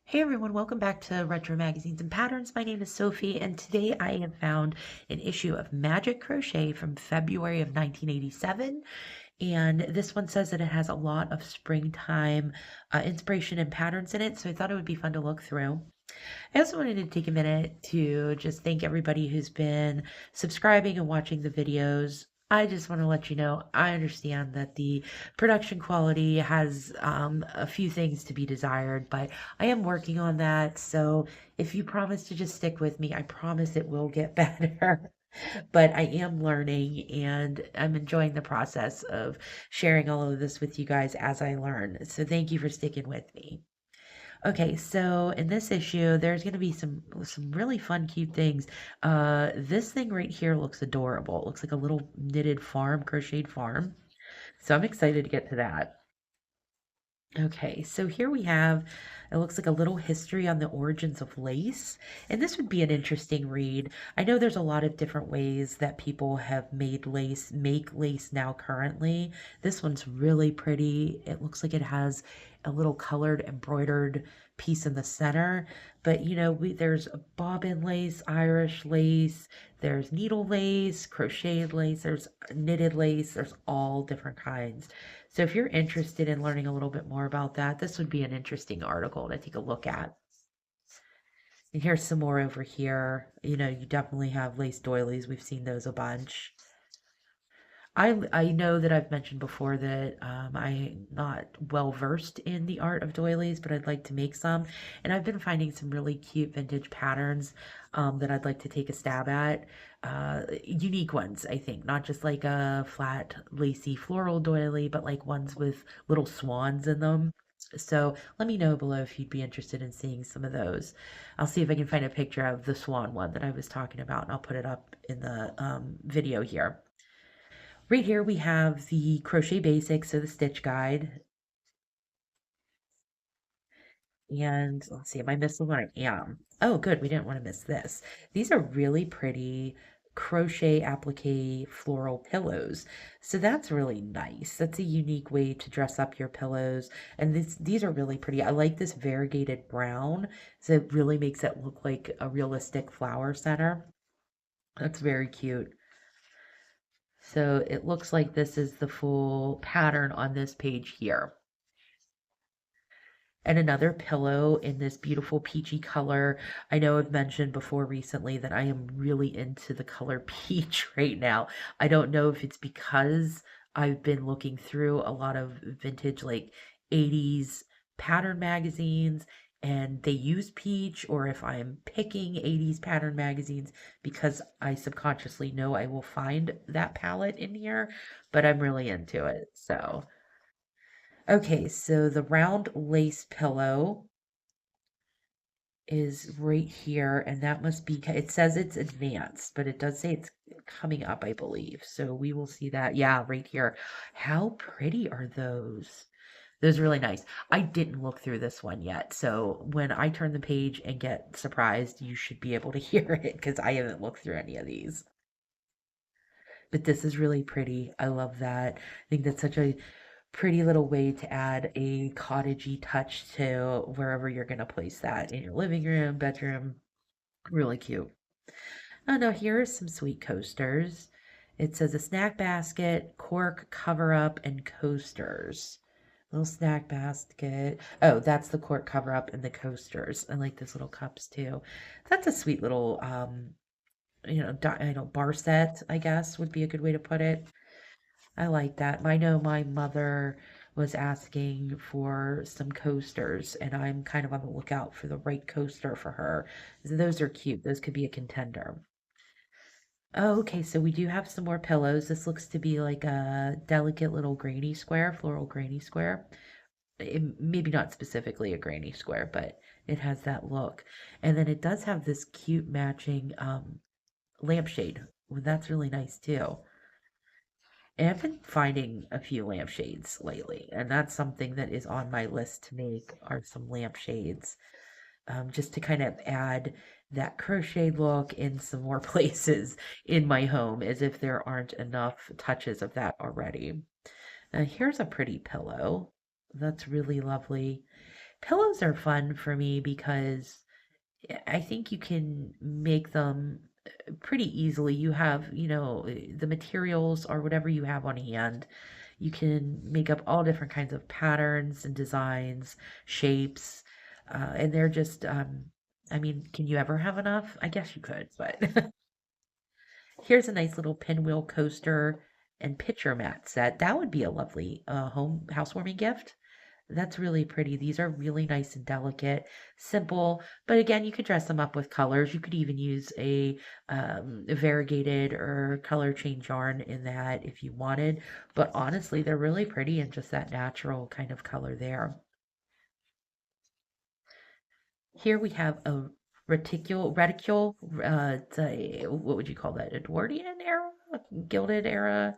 Hey everyone, welcome back to Retro Magazines and Patterns. My name is Sophie, and today I have found an issue of Magic Crochet from February of 1987. And this one says that it has a lot of springtime inspiration and patterns in it, so I thought it would be fun to look through. I also wanted to take a minute to just thank everybody who's been subscribing and watching the videos. I just want to let you know, I understand that the production quality has a few things to be desired, but I am working on that. So if you promise to just stick with me, I promise it will get better. But I am learning and I'm enjoying the process of sharing all of this with you guys as I learn. So thank you for sticking with me. Okay, so in this issue, there's going to be some really fun, cute things. This thing right here looks adorable. It looks like a little knitted farm, crocheted farm. So I'm excited to get to that. Okay, so here we have, it looks like a little history on the origins of lace. And this would be an interesting read. I know there's a lot of different ways that people have made lace, make lace now currently. This one's really pretty. It looks like it has a little colored embroidered piece in the center. But there's bobbin lace, Irish lace, there's needle lace, crocheted lace, there's knitted lace, there's all different kinds. So if you're interested in learning a little bit more about that, this would be an interesting article to take a look at. And here's some more over here. You definitely have lace doilies. We've seen those a bunch. I know that I've mentioned before that I'm not well versed in the art of doilies, but I'd like to make some. And I've been finding some really cute vintage patterns that I'd like to take a stab at. Unique ones, I think, not just like a flat, lacy floral doily, but like ones with little swans in them. So let me know below if you'd be interested in seeing some of those. I'll see if I can find a picture of the swan one that I was talking about, and I'll put it up in the video here. Right here we have the crochet basics, so the stitch guide. And let's see, am I missing one? I am. Oh, good. We didn't want to miss this. These are really pretty crochet applique floral pillows. So that's really nice. That's a unique way to dress up your pillows. And these are really pretty. I like this variegated brown. So it really makes it look like a realistic flower center. That's very cute. So it looks like this is the full pattern on this page here. And another pillow in this beautiful peachy color. I know I've mentioned before recently that I am really into the color peach right now. I don't know if it's because I've been looking through a lot of vintage like 80s pattern magazines and they use peach, or if I'm picking 80s pattern magazines because I subconsciously know I will find that palette in here, but I'm really into it. So okay, so the round lace pillow is right here, and that must be, it says it's advanced, but it does say it's coming up, I believe. So we will see that. Yeah, right here. How pretty are those? Those are really nice. I didn't look through this one yet, so when I turn the page and get surprised, you should be able to hear it because I haven't looked through any of these. But this is really pretty. I love that. I think that's such a pretty little way to add a cottagey touch to wherever you're going to place that in your living room, bedroom. Really cute. Oh no, here are some sweet coasters. It says a snack basket, cork, cover up, and coasters. Little snack basket. Oh, that's the cork cover up and the coasters. I like those little cups too. That's a sweet little bar set, I guess would be a good way to put it. I like that. I know my mother was asking for some coasters, and I'm kind of on the lookout for the right coaster for her. Those are cute. Those could be a contender. Oh, okay, so we do have some more pillows. This looks to be like a delicate little granny square, floral granny square. Maybe not specifically a granny square, but it has that look. And then it does have this cute matching lampshade. Well, that's really nice too. And I've been finding a few lampshades lately, and that's something that is on my list to make are some lampshades, just to kind of add that crochet look in some more places in my home, as if there aren't enough touches of that already. Here's a pretty pillow. That's really lovely. Pillows are fun for me because I think you can make them pretty easily. You have, the materials or whatever you have on hand. You can make up all different kinds of patterns and designs, shapes, and they're just, I mean, can you ever have enough? I guess you could, but here's a nice little pinwheel coaster and picture mat set. That would be a lovely home housewarming gift. That's really pretty. These are really nice and delicate, simple, but again, you could dress them up with colors. You could even use a variegated or color change yarn in that if you wanted. But honestly, they're really pretty in just that natural kind of color there. Here we have a reticule, what would you call that? Edwardian era? Gilded era?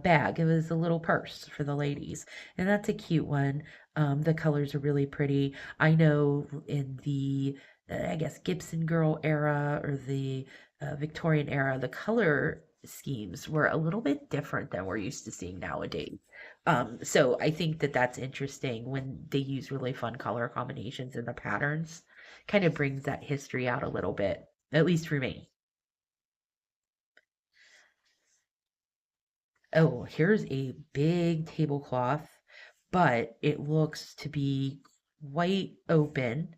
Bag. It was a little purse for the ladies, and that's a cute one. The colors are really pretty. I know in the, I guess, Gibson Girl era or the Victorian era, the color schemes were a little bit different than we're used to seeing nowadays. So I think that that's interesting when they use really fun color combinations in the patterns. Kind of brings that history out a little bit, at least for me. Oh, here's a big tablecloth, but it looks to be quite open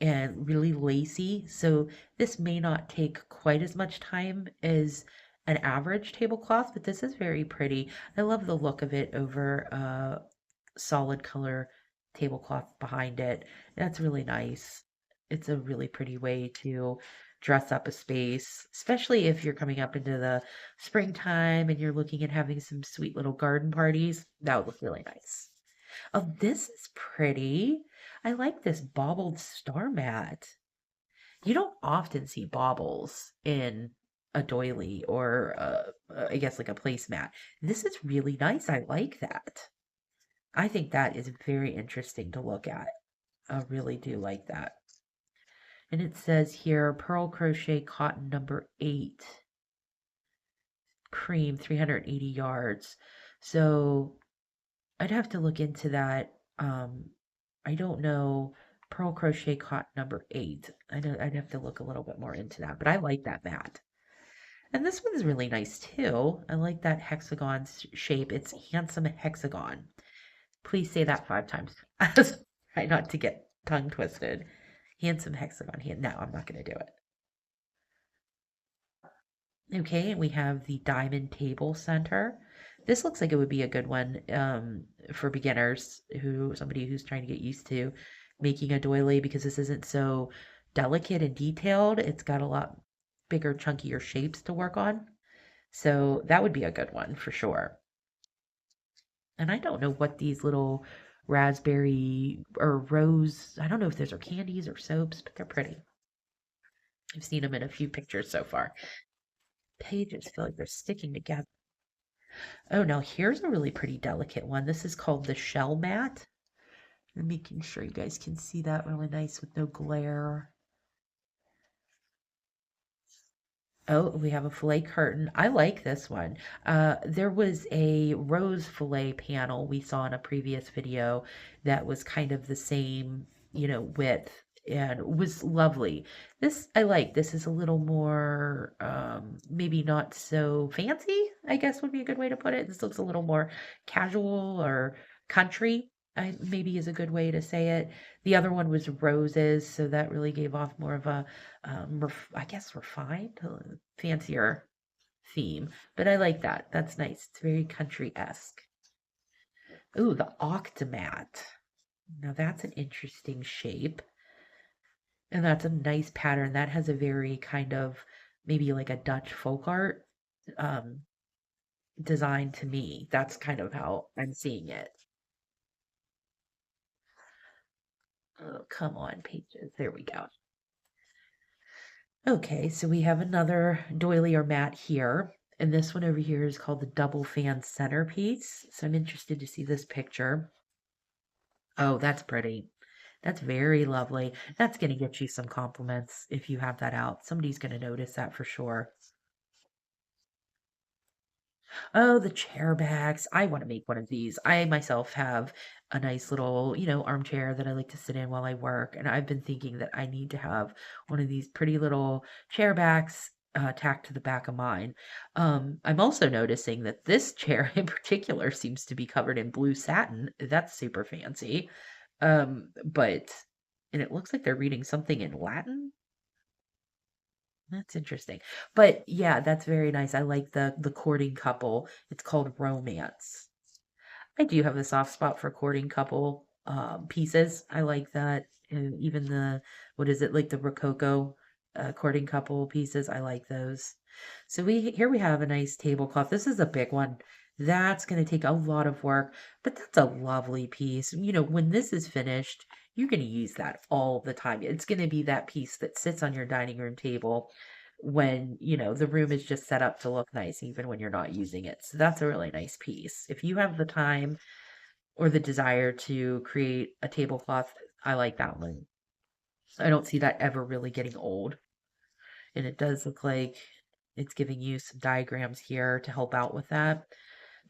and really lacy. So this may not take quite as much time as an average tablecloth, but this is very pretty. I love the look of it over solid color tablecloth behind it. That's really nice. It's a really pretty way to dress up a space, especially if you're coming up into the springtime and you're looking at having some sweet little garden parties. That would look really nice. Oh, this is pretty. I like this baubled star mat. You don't often see baubles in a doily or I guess like a placemat. This is really nice. I like that. I think that is very interesting to look at. I really do like that. And it says here pearl crochet cotton number 8, cream 380 yards. So I'd have to look into that. I don't know pearl crochet cotton number 8. I know I'd have to look a little bit more into that, but I like that mat. And this one's really nice too. I like that hexagon shape. It's handsome hexagon. Please say that 5 times. Try not to get tongue twisted. Handsome hexagon hand. No, I'm not going to do it. Okay, and we have the diamond table center. This looks like it would be a good one for beginners somebody who's trying to get used to making a doily because this isn't so delicate and detailed. It's got a lot bigger, chunkier shapes to work on. So that would be a good one for sure. And I don't know what these little raspberry or rose, I don't know if those are candies or soaps, but they're pretty. I've seen them in a few pictures so far. Pages feel like they're sticking together. Oh, now here's a really pretty delicate one. This is called the shell mat. I'm making sure you guys can see that really nice with no glare. Oh, we have a filet curtain. I like this one. There was a rose filet panel we saw in a previous video that was kind of the same, width and was lovely. This I like. This is a little more, maybe not so fancy, I guess would be a good way to put it. This looks a little more casual or country, maybe is a good way to say it. The other one was roses, so that really gave off more of a I guess refined, fancier theme. But I like that. That's nice. It's very country-esque. Ooh, the Octomat. Now that's an interesting shape. And that's a nice pattern. That has a very kind of maybe like a Dutch folk art um, design to me. That's kind of how I'm seeing it. Oh, come on, pages. There we go. Okay, so we have another doily or mat here, and this one over here is called the double fan centerpiece. So I'm interested to see this picture. Oh, that's pretty. That's very lovely. That's going to get you some compliments if you have that out. Somebody's going to notice that for sure. Oh, the chair backs. I want to make one of these. I myself have a nice little, armchair that I like to sit in while I work. And I've been thinking that I need to have one of these pretty little chair backs tacked to the back of mine. I'm also noticing that this chair in particular seems to be covered in blue satin. That's super fancy. But, and it looks like they're reading something in Latin. That's interesting. But yeah, that's very nice. I like the courting couple. It's called Romance. I do have a soft spot for courting couple pieces. I like that. And even the what is it like the Rococo courting couple pieces. I like those. So we have a nice tablecloth. This is a big one. That's going to take a lot of work, but that's a lovely piece. When this is finished, you're going to use that all the time. It's going to be that piece that sits on your dining room table when, the room is just set up to look nice, even when you're not using it. So that's a really nice piece. If you have the time or the desire to create a tablecloth, I like that one. I don't see that ever really getting old. And it does look like it's giving you some diagrams here to help out with that.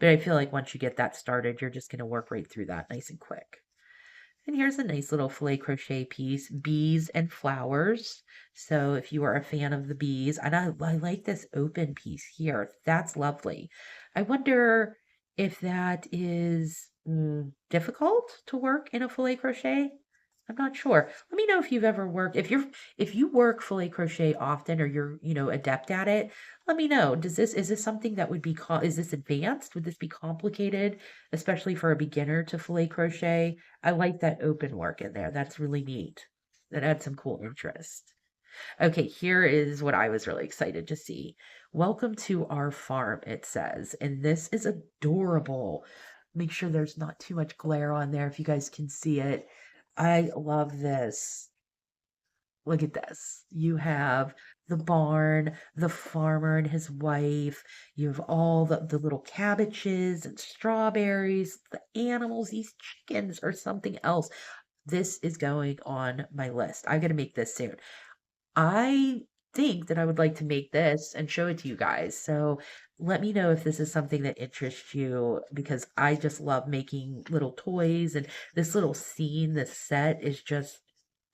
But I feel like once you get that started, you're just going to work right through that nice and quick. And here's a nice little filet crochet piece, bees and flowers. So if you are a fan of the bees, and I like this open piece here. That's lovely. I wonder if that is difficult to work in a filet crochet. I'm not sure. Let me know if you've ever worked, if you work filet crochet often or you're, adept at it, let me know. Is this something that would be is this advanced? Would this be complicated, especially for a beginner to filet crochet? I like that open work in there. That's really neat. That adds some cool interest. Okay, here is what I was really excited to see. Welcome to our farm, it says. And this is adorable. Make sure there's not too much glare on there if you guys can see it. I love this. Look at this. You have the barn, the farmer and his wife. You have all the little cabbages and strawberries, the animals, these chickens or something else. This is going on my list. I'm gonna make this soon. I think that I would like to make this and show it to you guys. So let me know if this is something that interests you because I just love making little toys and this little scene, this set is just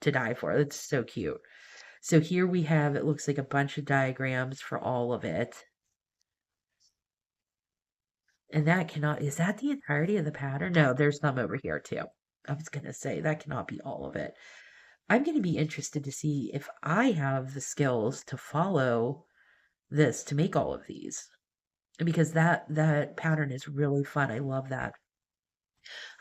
to die for. It's so cute. So here we have, it looks like a bunch of diagrams for all of it. And that cannot, is that the entirety of the pattern? No, there's some over here too. I was going to say that cannot be all of it. I'm going to be interested to see if I have the skills to follow this to make all of these because that pattern is really fun. I love that.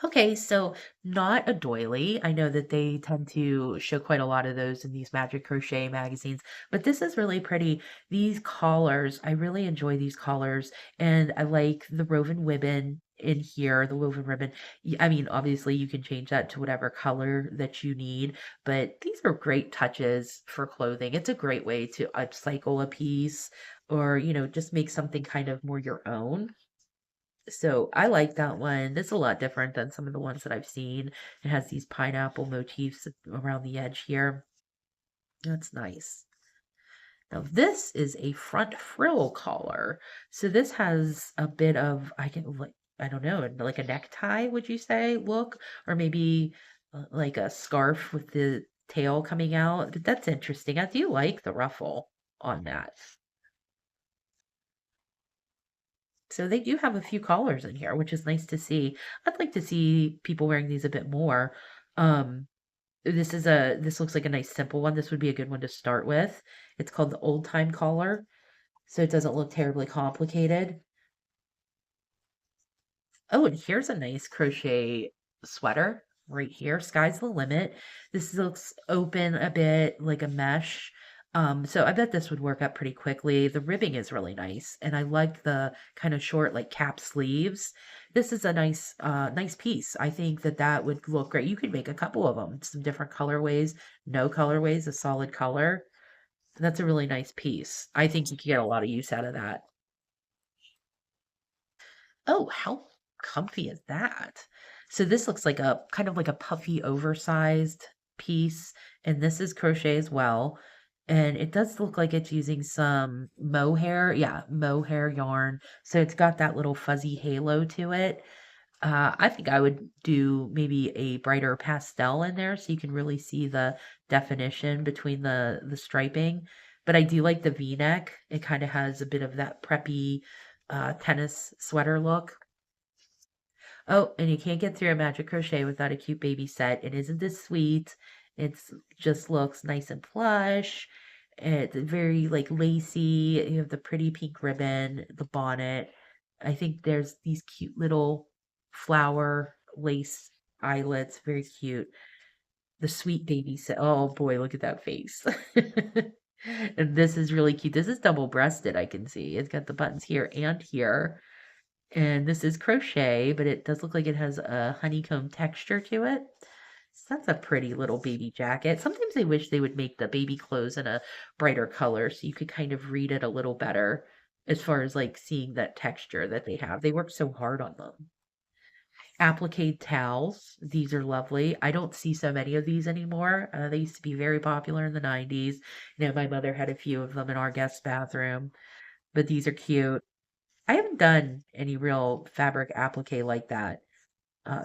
Okay, so not a doily. I know that they tend to show quite a lot of those in these Magic Crochet magazines, but this is really pretty. These collars, I really enjoy these collars, and I like the woven ribbon in here, the woven ribbon. I mean, obviously you can change that to whatever color that you need, but these are great touches for clothing. It's a great way to upcycle a piece or, just make something kind of more your own. So I like that one. It's a lot different than some of the ones that I've seen. It has these pineapple motifs around the edge here. That's nice. Now this is a front frill collar. So this has a bit of, I can like, I don't know, like a necktie, would you say, look? Or maybe like a scarf with the tail coming out. But that's interesting. I do like the ruffle on that. So they do have a few collars in here, which is nice to see. I'd like to see people wearing these a bit more. Um, this looks like a nice simple one. This would be a good one to start with. It's called the old time collar, so it doesn't look terribly complicated. Oh, and here's a nice crochet sweater right here. Sky's the limit. This looks open a bit like a mesh. So I bet this would work up pretty quickly. The ribbing is really nice, and I like the kind of short, like cap sleeves. This is a nice piece. I think that that would look great. You could make a couple of them, some different colorways, no colorways, a solid color. That's a really nice piece. I think you could get a lot of use out of that. Oh, how comfy is that? So this looks like a kind of like a puffy, oversized piece, and this is crochet as well. And it does look like it's using some mohair, yeah, mohair yarn. So it's got that little fuzzy halo to it. I think I would do maybe a brighter pastel in there so you can really see the definition between the striping. But I do like the V-neck. It kind of has a bit of that preppy tennis sweater look. Oh, and you can't get through a magic crochet without a cute baby set. And isn't this sweet? It's just looks nice and plush. It's very like lacy. You have the pretty pink ribbon, the bonnet. I think there's these cute little flower lace eyelets, very cute. The sweet baby set. Oh boy, look at that face. And this is really cute. This is double breasted, I can see. It's got the buttons here and here. And this is crochet, but it does look like it has a honeycomb texture to it. So that's a pretty little baby jacket. Sometimes I wish they would make the baby clothes in a brighter color so you could kind of read it a little better as far as like seeing that texture that they have. They work so hard on them. Applique towels. These are lovely. I don't see so many of these anymore. They used to be very popular in the 90s. You know, my mother had a few of them in our guest bathroom, but these are cute. I haven't done any real fabric applique like that.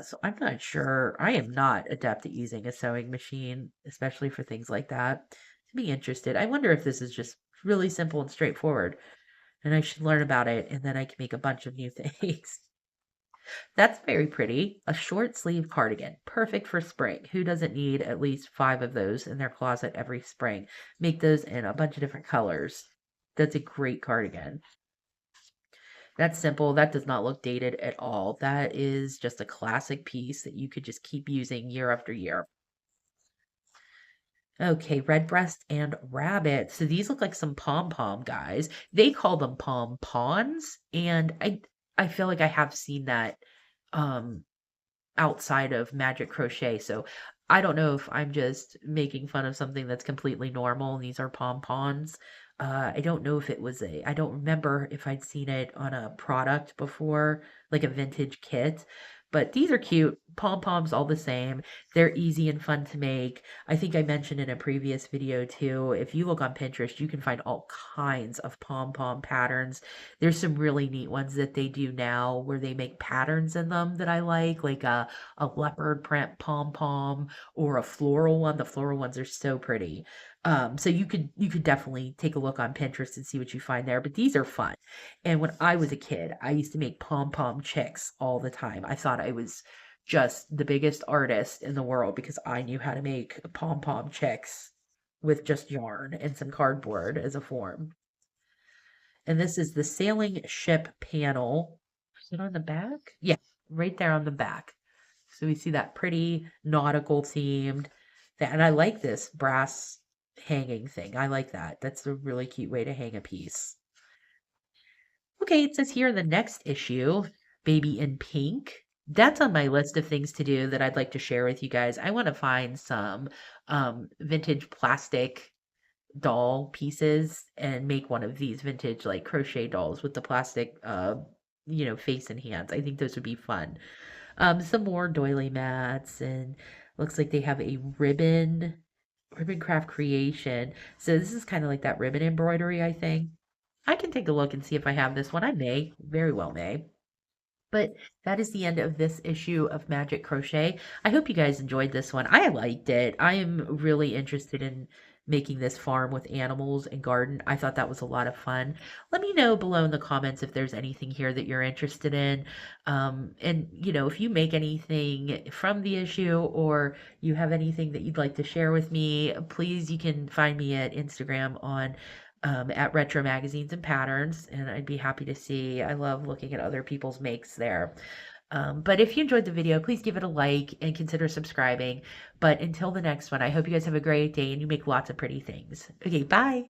So I'm not sure. I am not adept at using a sewing machine, especially for things like that. To be interested. I wonder if this is just really simple and straightforward, and I should learn about it, and then I can make a bunch of new things. That's very pretty. A short sleeve cardigan, perfect for spring. Who doesn't need at least 5 of those in their closet every spring? Make those in a bunch of different colors. That's a great cardigan. That's simple. That does not look dated at all. That is just a classic piece that you could just keep using year after year. Okay, redbreast and rabbit. So these look like some pom-pom guys. They call them pom-pons, and I feel like I have seen that um outside of magic crochet. So I don't know if I'm just making fun of something that's completely normal and these are pom-poms. I don't know if it was I don't remember if I'd seen it on a product before, like a vintage kit. But these are cute. Pom-poms all the same. They're easy and fun to make. I think I mentioned in a previous video too, if you look on Pinterest, you can find all kinds of pom-pom patterns. There's some really neat ones that they do now where they make patterns in them that I like a leopard print pom-pom or a floral one. The floral ones are so pretty. So you could definitely take a look on Pinterest and see what you find there. But these are fun. And when I was a kid, I used to make pom-pom chicks all the time. I thought I was just the biggest artist in the world because I knew how to make pom-pom chicks with just yarn and some cardboard as a form. And this is the sailing ship panel. Is it on the back? Yeah, right there on the back. So we see that pretty nautical themed. And I like this brass hanging thing. I like that. That's a really cute way to hang a piece. Okay, it says here in the next issue, Baby in Pink. That's on my list of things to do that I'd like to share with you guys. I want to find some vintage plastic doll pieces and make one of these vintage like crochet dolls with the plastic face and hands. I think those would be fun. Some more doily mats, and looks like they have a ribbon craft creation. So this is kind of like that ribbon embroidery, I think. I can take a look and see if I have this one. I may, very well may. But that is the end of this issue of Magic Crochet. I hope you guys enjoyed this one. I liked it. I am really interested in making this farm with animals and garden. I thought that was a lot of fun. Let me know below in the comments if there's anything here that you're interested in. And, if you make anything from the issue or you have anything that you'd like to share with me, please, you can find me at Instagram on at Retro Magazines and Patterns, and I'd be happy to see. I love looking at other people's makes there. But if you enjoyed the video, please give it a like and consider subscribing. But until the next one, I hope you guys have a great day and you make lots of pretty things. Okay, bye.